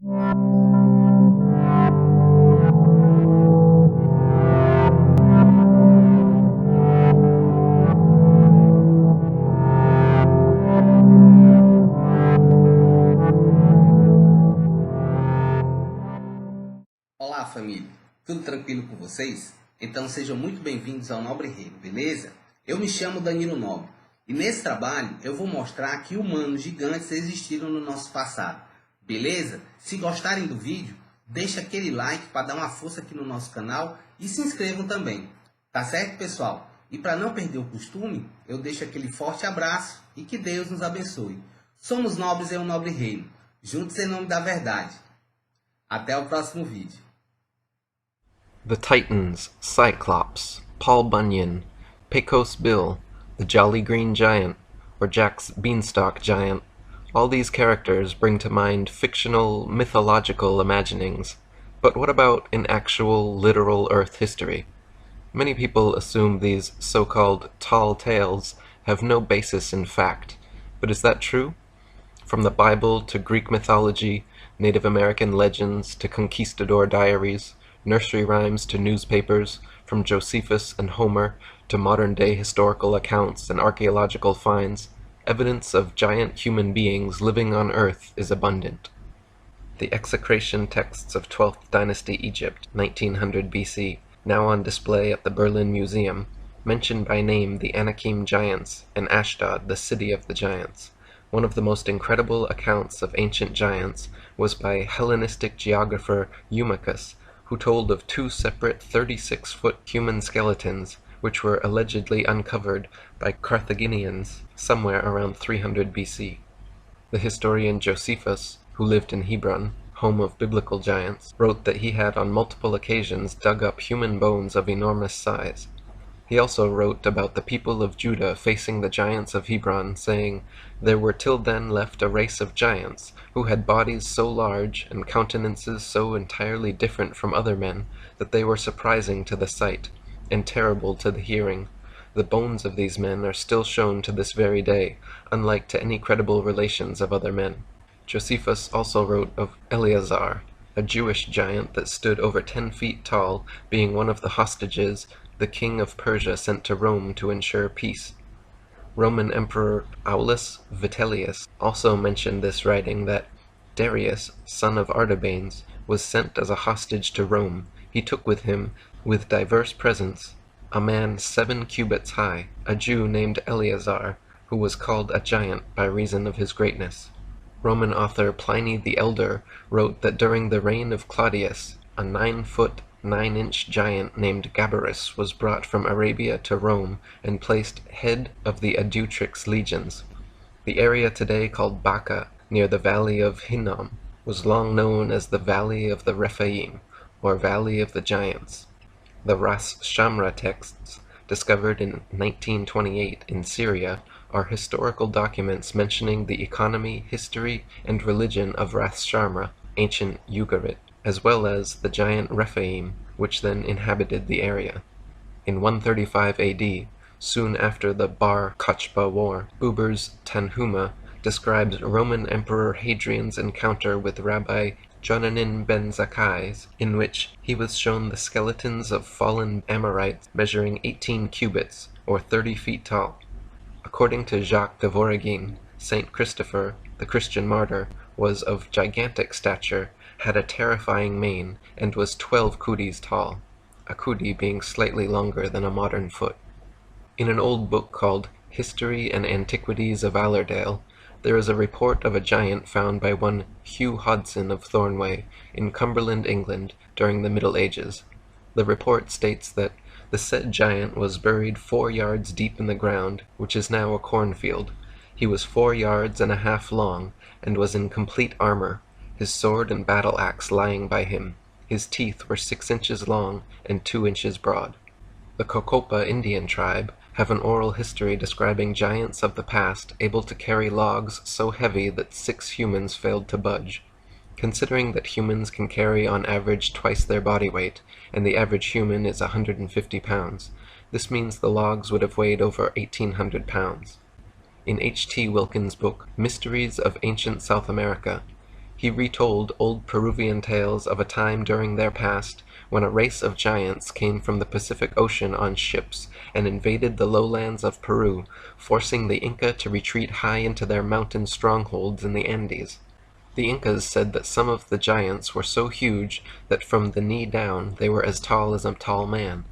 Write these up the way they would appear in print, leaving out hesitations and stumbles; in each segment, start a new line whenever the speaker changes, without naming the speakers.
Olá família, tudo tranquilo com vocês? Então sejam muito bem-vindos ao Nobre Reino, beleza? Eu me chamo Danilo Nobre e nesse trabalho eu vou mostrar que humanos gigantes existiram no nosso passado, beleza? Se gostarem do vídeo, deixa aquele like para dar uma força aqui no nosso canal e se inscrevam também, tá certo pessoal? E para não perder o costume, eu deixo aquele forte abraço e que Deus nos abençoe. Somos nobres em um nobre reino, juntos em nome da verdade. Até o próximo vídeo.
The Titans, Cyclops, Paul Bunyan, Pecos Bill, the Jolly Green Giant, or Jack's Beanstalk Giant, all these characters bring to mind fictional, mythological imaginings. But what about in actual, literal Earth history? Many people assume these so-called tall tales have no basis in fact, but is that true? From the Bible to Greek mythology, Native American legends to conquistador diaries, nursery rhymes to newspapers, from Josephus and Homer to modern-day historical accounts and archaeological finds, evidence of giant human beings living on Earth is abundant. The execration texts of 12th dynasty Egypt, 1900 BC, now on display at the Berlin Museum, mention by name the Anakim giants and Ashdod, the city of the giants. One of the most incredible accounts of ancient giants was by Hellenistic geographer Eutychus, who told of two separate 36-foot human skeletons which were allegedly uncovered by Carthaginians somewhere around 300 BC. The historian Josephus, who lived in Hebron, home of biblical giants, wrote that he had on multiple occasions dug up human bones of enormous size. He also wrote about the people of Judah facing the giants of Hebron, saying, "There were till then left a race of giants, who had bodies so large and countenances so entirely different from other men, that they were surprising to the sight, and terrible to the hearing. The bones of these men are still shown to this very day, unlike to any credible relations of other men." Josephus also wrote of Eleazar, a Jewish giant that stood over 10 feet tall, being one of the hostages the king of Persia sent to Rome to ensure peace. Roman Emperor Aulus Vitellius also mentioned this, writing that Darius, son of Artabanes, was sent as a hostage to Rome. He took with him, with diverse presents, a man 7 cubits high, a Jew named Eleazar, who was called a giant by reason of his greatness. Roman author Pliny the Elder wrote that during the reign of Claudius, a 9-foot, 9-inch giant named Gabarus was brought from Arabia to Rome and placed head of the Adutrix legions. The area today called Baca, near the valley of Hinnom, was long known as the Valley of the Rephaim, or Valley of the Giants. The Ras Shamra texts, discovered in 1928 in Syria, are historical documents mentioning the economy, history, and religion of Ras Shamra, ancient Ugarit, as well as the giant Rephaim, which then inhabited the area. In 135 AD, soon after the Bar Kochba War, Buber's Tanhuma describes Roman Emperor Hadrian's encounter with Rabbi Jonanin ben Zakkai, in which he was shown the skeletons of fallen Amorites measuring 18 cubits, or 30 feet tall. According to Jacques de Voragine, Saint Christopher, the Christian martyr, was of gigantic stature, had a terrifying mane, and was 12 kudis tall, a kudi being slightly longer than a modern foot. In an old book called History and Antiquities of Allerdale, there is a report of a giant found by one Hugh Hodson of Thornway in Cumberland, England, during the Middle Ages. The report states that the said giant was buried 4 yards deep in the ground, which is now a cornfield. He was 4 yards and a half long, and was in complete armor, his sword and battle-axe lying by him. His teeth were 6 inches long and 2 inches broad. The Cocopa Indian tribe have an oral history describing giants of the past able to carry logs so heavy that 6 humans failed to budge. Considering that humans can carry on average twice their body weight, and the average human is 150 pounds, this means the logs would have weighed over 1,800 pounds. In H.T. Wilkins' book, Mysteries of Ancient South America, he retold old Peruvian tales of a time during their past when a race of giants came from the Pacific Ocean on ships and invaded the lowlands of Peru, forcing the Inca to retreat high into their mountain strongholds in the Andes. The Incas said that some of the giants were so huge that from the knee down they were as tall as a tall man.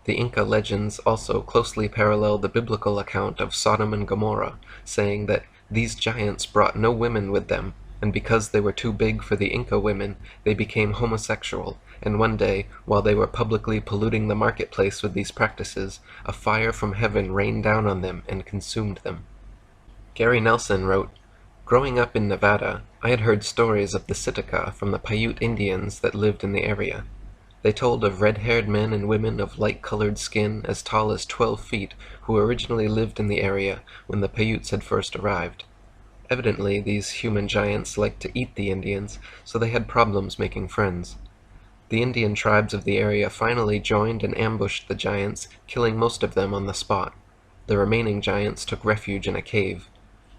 The Inca legends also closely parallel the biblical account of Sodom and Gomorrah, saying that these giants brought no women with them, and because they were too big for the Inca women, they became homosexual, and one day, while they were publicly polluting the marketplace with these practices, a fire from heaven rained down on them and consumed them. Gary Nelson wrote, "Growing up in Nevada, I had heard stories of the Sitka from the Paiute Indians that lived in the area. They told of red-haired men and women of light-colored skin as tall as 12 feet who originally lived in the area when the Paiutes had first arrived. Evidently, these human giants liked to eat the Indians, so they had problems making friends. The Indian tribes of the area finally joined and ambushed the giants, killing most of them on the spot. The remaining giants took refuge in a cave.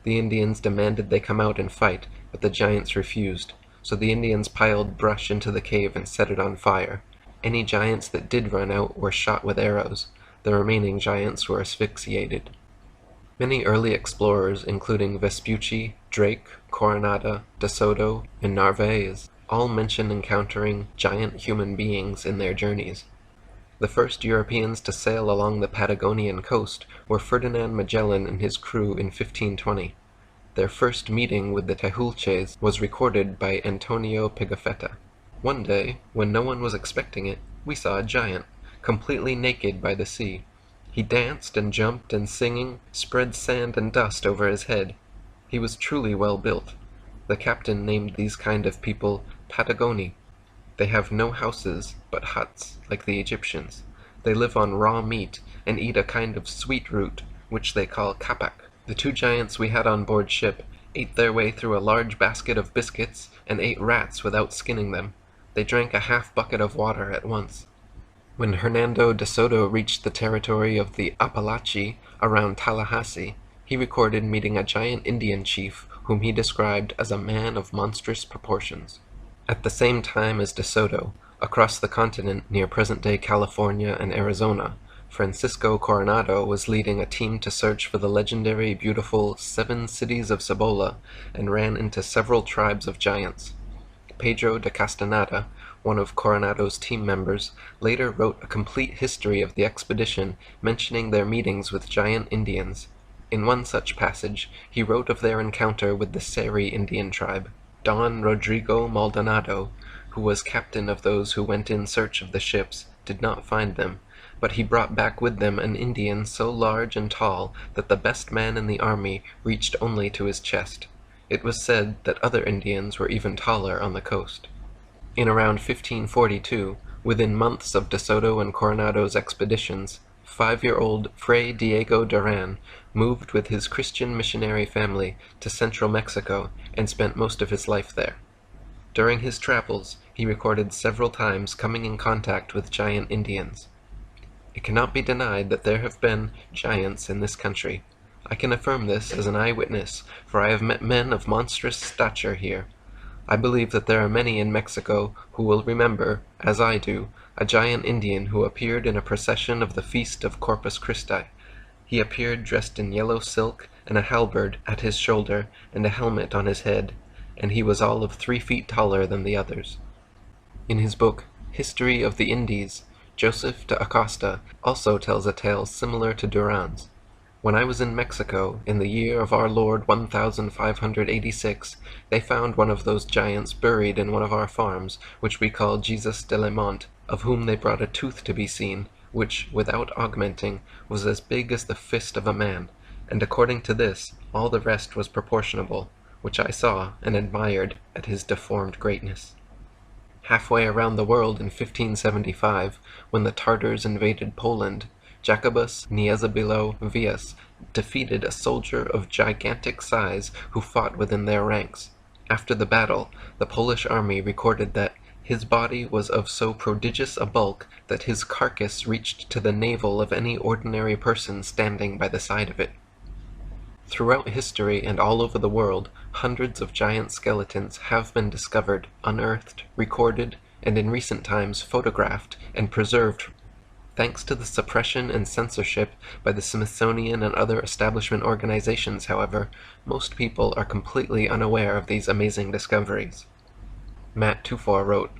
The Indians demanded they come out and fight, but the giants refused, so the Indians piled brush into the cave and set it on fire. Any giants that did run out were shot with arrows. The remaining giants were asphyxiated." Many early explorers, including Vespucci, Drake, Coronada, De Soto, and Narvaez, all mention encountering giant human beings in their journeys. The first Europeans to sail along the Patagonian coast were Ferdinand Magellan and his crew in 1520. Their first meeting with the Tehuelches was recorded by Antonio Pigafetta. "One day, when no one was expecting it, we saw a giant, completely naked by the sea. He danced and jumped and singing, spread sand and dust over his head. He was truly well built. The captain named these kind of people Patagoni. They have no houses, but huts, like the Egyptians. They live on raw meat, and eat a kind of sweet root, which they call kapak. The two giants we had on board ship ate their way through a large basket of biscuits, and ate rats without skinning them. They drank a half bucket of water at once." When Hernando de Soto reached the territory of the Apalachee around Tallahassee, he recorded meeting a giant Indian chief whom he described as a man of monstrous proportions. At the same time as De Soto, across the continent near present-day California and Arizona, Francisco Coronado was leading a team to search for the legendary beautiful 7 cities of Cibola and ran into several tribes of giants. Pedro de Castaneda, one of Coronado's team members, later wrote a complete history of the expedition, mentioning their meetings with giant Indians. In one such passage, he wrote of their encounter with the Seri Indian tribe. Don Rodrigo Maldonado, who was captain of those who went in search of the ships, did not find them, but he brought back with them an Indian so large and tall that the best man in the army reached only to his chest. It was said that other Indians were even taller on the coast. In around 1542, within months of De Soto and Coronado's expeditions, 5-year-old Fray Diego Duran moved with his Christian missionary family to central Mexico and spent most of his life there. During his travels, he recorded several times coming in contact with giant Indians. "It cannot be denied that there have been giants in this country. I can affirm this as an eyewitness, for I have met men of monstrous stature here. I believe that there are many in Mexico who will remember, as I do, a giant Indian who appeared in a procession of the feast of Corpus Christi. He appeared dressed in yellow silk and a halberd at his shoulder and a helmet on his head, and he was all of 3 feet taller than the others." In his book, History of the Indies, Joseph de Acosta also tells a tale similar to Duran's. "When I was in Mexico, in the year of our Lord 1586, they found one of those giants buried in one of our farms, which we call Jesus de la Monte, of whom they brought a tooth to be seen, which, without augmenting, was as big as the fist of a man, and according to this, all the rest was proportionable, which I saw and admired at his deformed greatness." Halfway around the world in 1575, when the Tartars invaded Poland, Jacobus Niezabilo Vias defeated a soldier of gigantic size who fought within their ranks. After the battle, the Polish army recorded that his body was of so prodigious a bulk that his carcass reached to the navel of any ordinary person standing by the side of it. Throughout history and all over the world, hundreds of giant skeletons have been discovered, unearthed, recorded, and in recent times photographed and preserved. Thanks to the suppression and censorship by the Smithsonian and other establishment organizations, however, most people are completely unaware of these amazing discoveries. Matt Tufor wrote,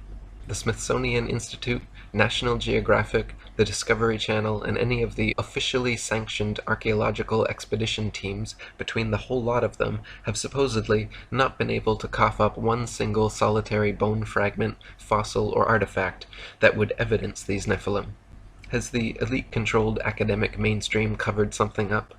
"The Smithsonian Institute, National Geographic, the Discovery Channel, and any of the officially sanctioned archaeological expedition teams, between the whole lot of them, have supposedly not been able to cough up one single solitary bone fragment, fossil, or artifact that would evidence these Nephilim. Has the elite-controlled academic mainstream covered something up?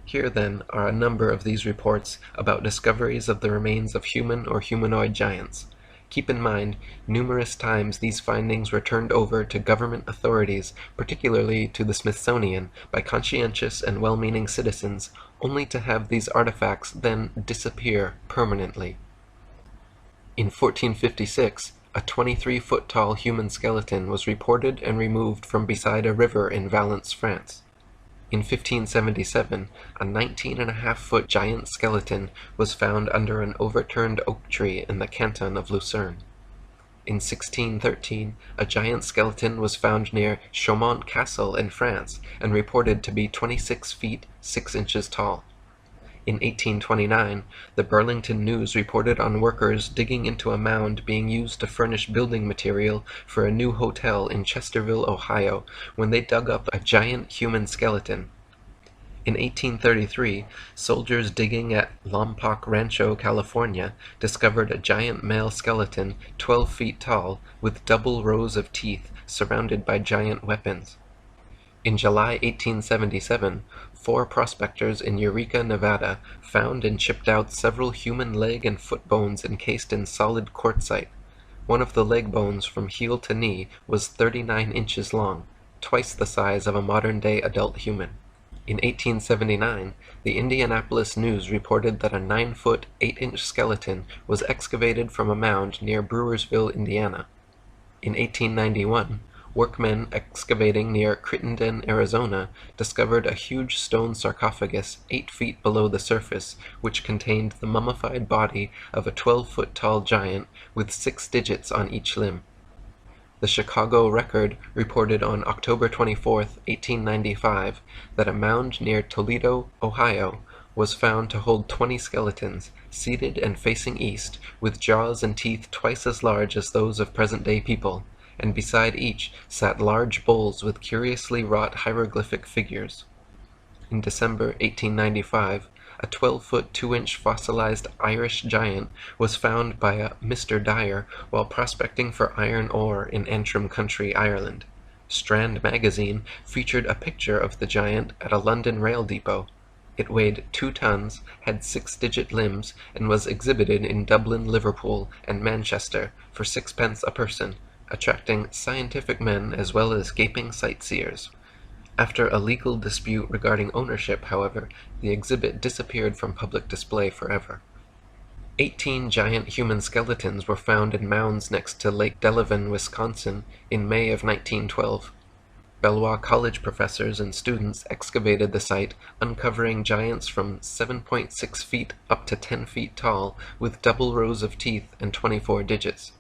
Here, then, are a number of these reports about discoveries of the remains of human or humanoid giants. Keep in mind, numerous times these findings were turned over to government authorities, particularly to the Smithsonian, by conscientious and well-meaning citizens, only to have these artifacts then disappear permanently. In 1456, a 23-foot-tall human skeleton was reported and removed from beside a river in Valence, France. In 1577, a 19.5-foot giant skeleton was found under an overturned oak tree in the canton of Lucerne. In 1613, a giant skeleton was found near Chaumont Castle in France and reported to be 26 feet 6 inches tall. In 1829, the Burlington News reported on workers digging into a mound being used to furnish building material for a new hotel in Chesterville, Ohio, when they dug up a giant human skeleton. In 1833, soldiers digging at Lompoc Rancho, California, discovered a giant male skeleton 12 feet tall with double rows of teeth surrounded by giant weapons. In July 1877, 4 prospectors in Eureka, Nevada, found and chipped out several human leg and foot bones encased in solid quartzite. One of the leg bones from heel to knee was 39 inches long, twice the size of a modern-day adult human. In 1879, the Indianapolis News reported that a 9-foot, 8-inch skeleton was excavated from a mound near Brewersville, Indiana. In 1891, workmen excavating near Crittenden, Arizona, discovered a huge stone sarcophagus 8 feet below the surface, which contained the mummified body of a 12-foot-tall giant with 6 digits on each limb. The Chicago Record reported on October 24, 1895, that a mound near Toledo, Ohio, was found to hold 20 skeletons, seated and facing east, with jaws and teeth twice as large as those of present-day people, and beside each sat large bowls with curiously wrought hieroglyphic figures. In December 1895, a 12-foot 2-inch fossilized Irish giant was found by a Mr. Dyer while prospecting for iron ore in Antrim Country, Ireland. Strand magazine featured a picture of the giant at a London rail depot. It weighed 2 tons, had 6-digit limbs, and was exhibited in Dublin, Liverpool, and Manchester for 6 pence a person, attracting scientific men as well as gaping sightseers. After a legal dispute regarding ownership, however, the exhibit disappeared from public display forever. 18 giant human skeletons were found in mounds next to Lake Delavan, Wisconsin, in May of 1912. Belvoir College professors and students excavated the site, uncovering giants from 7.6 feet up to 10 feet tall, with double rows of teeth and 24 digits.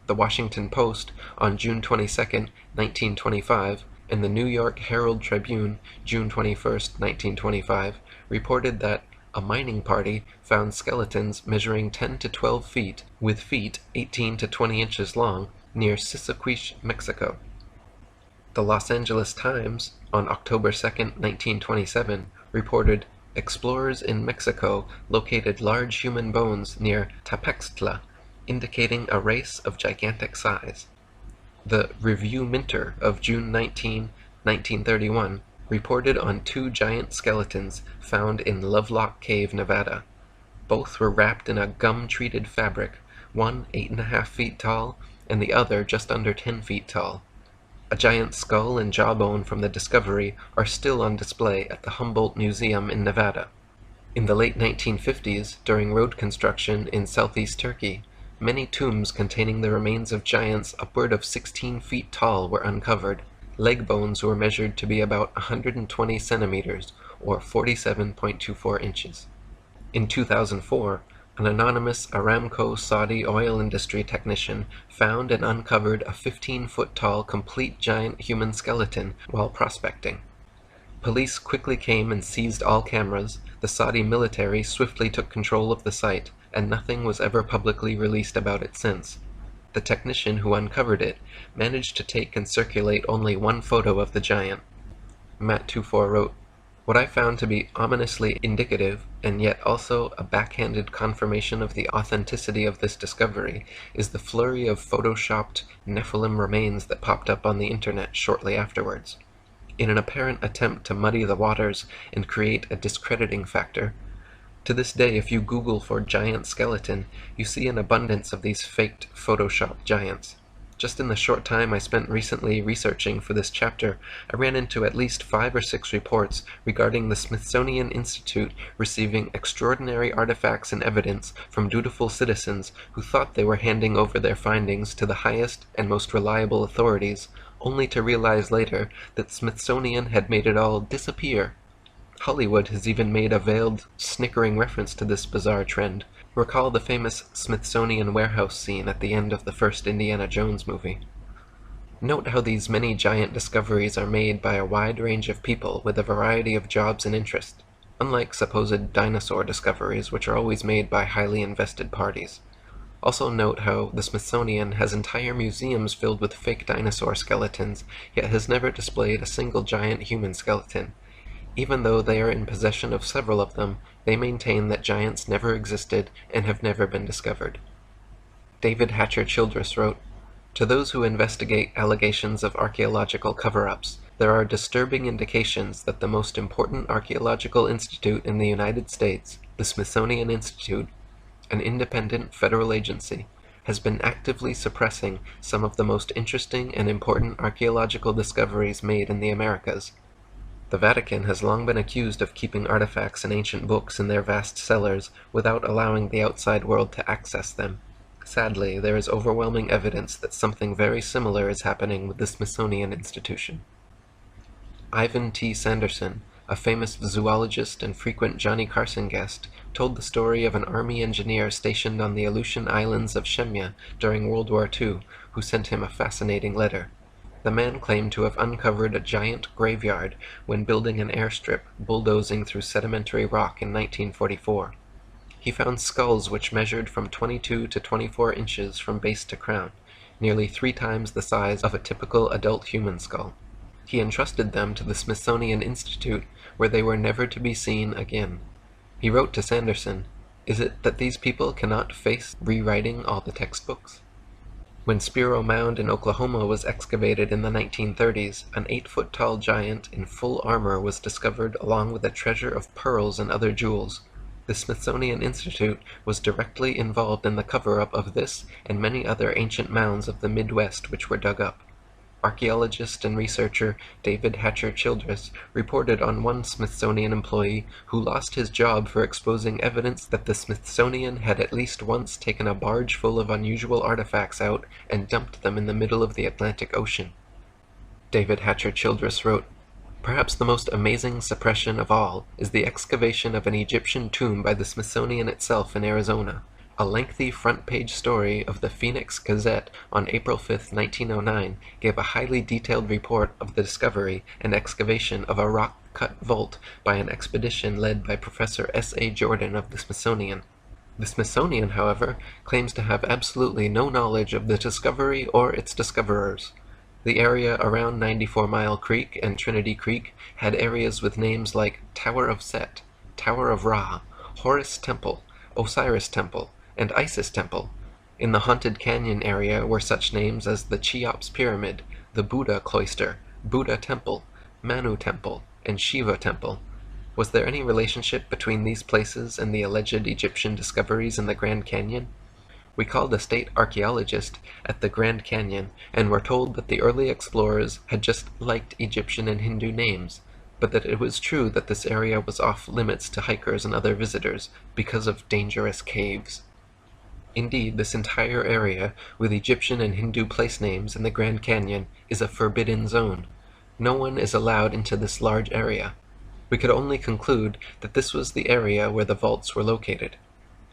The Washington Post, on June 22, 1925, and the New York Herald Tribune, June 21, 1925, reported that a mining party found skeletons measuring 10 to 12 feet, with feet 18 to 20 inches long, near Sissaquiche, Mexico. The Los Angeles Times, on October 2, 1927, reported, "Explorers in Mexico located large human bones near Tapextla, indicating a race of gigantic size." The Review Minter of June 19, 1931, reported on 2 giant skeletons found in Lovelock Cave, Nevada. Both were wrapped in a gum-treated fabric, one 8.5 feet tall, and the other just under 10 feet tall. A giant skull and jawbone from the discovery are still on display at the Humboldt Museum in Nevada. In the late 1950s, during road construction in southeast Turkey, many tombs containing the remains of giants upward of 16 feet tall were uncovered. Leg bones were measured to be about 120 centimeters, or 47.24 inches. In 2004, an anonymous Aramco Saudi oil industry technician found and uncovered a 15-foot-tall complete giant human skeleton while prospecting. Police quickly came and seized all cameras, the Saudi military swiftly took control of the site, and nothing was ever publicly released about it since. The technician who uncovered it managed to take and circulate only one photo of the giant. Matt24 wrote, "What I found to be ominously indicative, and yet also a backhanded confirmation of the authenticity of this discovery, is the flurry of photoshopped Nephilim remains that popped up on the internet shortly afterwards. In an apparent attempt to muddy the waters and create a discrediting factor, to this day if you Google for giant skeleton, you see an abundance of these faked photoshopped giants. Just in the short time I spent recently researching for this chapter, I ran into at least 5 or 6 reports regarding the Smithsonian Institute receiving extraordinary artifacts and evidence from dutiful citizens who thought they were handing over their findings to the highest and most reliable authorities, only to realize later that Smithsonian had made it all disappear. Hollywood has even made a veiled, snickering reference to this bizarre trend. Recall the famous Smithsonian warehouse scene at the end of the first Indiana Jones movie. Note how these many giant discoveries are made by a wide range of people with a variety of jobs and interests, unlike supposed dinosaur discoveries which are always made by highly invested parties. Also note how the Smithsonian has entire museums filled with fake dinosaur skeletons, yet has never displayed a single giant human skeleton. Even though they are in possession of several of them, they maintain that giants never existed and have never been discovered." David Hatcher Childress wrote, "To those who investigate allegations of archaeological cover-ups, there are disturbing indications that the most important archaeological institute in the United States, the Smithsonian Institute, an independent federal agency, has been actively suppressing some of the most interesting and important archaeological discoveries made in the Americas. The Vatican has long been accused of keeping artifacts and ancient books in their vast cellars without allowing the outside world to access them. Sadly, there is overwhelming evidence that something very similar is happening with the Smithsonian Institution." Ivan T. Sanderson, a famous zoologist and frequent Johnny Carson guest, told the story of an army engineer stationed on the Aleutian Islands of Shemya during World War II, who sent him a fascinating letter. The man claimed to have uncovered a giant graveyard when building an airstrip bulldozing through sedimentary rock in 1944. He found skulls which measured from 22 to 24 inches from base to crown, nearly 3 times the size of a typical adult human skull. He entrusted them to the Smithsonian Institute, where they were never to be seen again. He wrote to Sanderson, "Is it that these people cannot face rewriting all the textbooks?" When Spiro Mound in Oklahoma was excavated in the 1930s, an 8-foot-tall giant in full armor was discovered along with a treasure of pearls and other jewels. The Smithsonian Institute was directly involved in the cover-up of this and many other ancient mounds of the Midwest which were dug up. Archaeologist and researcher David Hatcher Childress reported on one Smithsonian employee who lost his job for exposing evidence that the Smithsonian had at least once taken a barge full of unusual artifacts out and dumped them in the middle of the Atlantic Ocean. David Hatcher Childress wrote, "Perhaps the most amazing suppression of all is the excavation of an Egyptian tomb by the Smithsonian itself in Arizona. A lengthy front-page story of the Phoenix Gazette on April 5, 1909, gave a highly detailed report of the discovery and excavation of a rock-cut vault by an expedition led by Professor S.A. Jordan of the Smithsonian. The Smithsonian, however, claims to have absolutely no knowledge of the discovery or its discoverers. The area around 94 Mile Creek and Trinity Creek had areas with names like Tower of Set, Tower of Ra, Horus Temple, Osiris Temple, and Isis Temple. In the Haunted Canyon area were such names as the Cheops Pyramid, the Buddha Cloister, Buddha Temple, Manu Temple, and Shiva Temple. Was there any relationship between these places and the alleged Egyptian discoveries in the Grand Canyon? We called a state archaeologist at the Grand Canyon and were told that the early explorers had just liked Egyptian and Hindu names, but that it was true that this area was off limits to hikers and other visitors because of dangerous caves. Indeed, this entire area, with Egyptian and Hindu place names in the Grand Canyon, is a forbidden zone. No one is allowed into this large area. We could only conclude that this was the area where the vaults were located.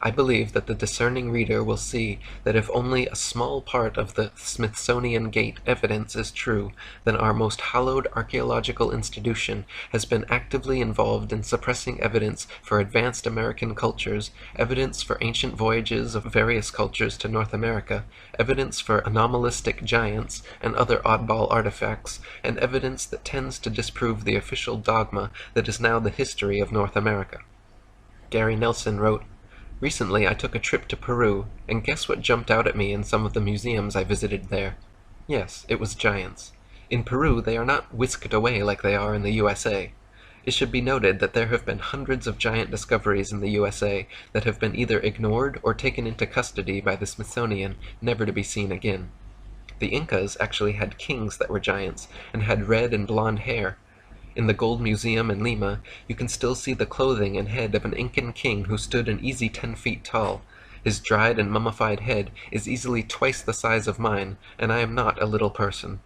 I believe that the discerning reader will see that if only a small part of the Smithsonian Gate evidence is true, then our most hallowed archaeological institution has been actively involved in suppressing evidence for advanced American cultures, evidence for ancient voyages of various cultures to North America, evidence for anomalistic giants and other oddball artifacts, and evidence that tends to disprove the official dogma that is now the history of North America. Gary Nelson wrote, "Recently I took a trip to Peru, and guess what jumped out at me in some of the museums I visited there? Yes, it was giants. In Peru they are not whisked away like they are in the USA. It should be noted that there have been hundreds of giant discoveries in the USA that have been either ignored or taken into custody by the Smithsonian, never to be seen again. The Incas actually had kings that were giants, and had red and blonde hair. In the Gold Museum in Lima, you can still see the clothing and head of an Incan king who stood an easy 10 feet tall. His dried and mummified head is easily twice the size of mine, and I am not a little person.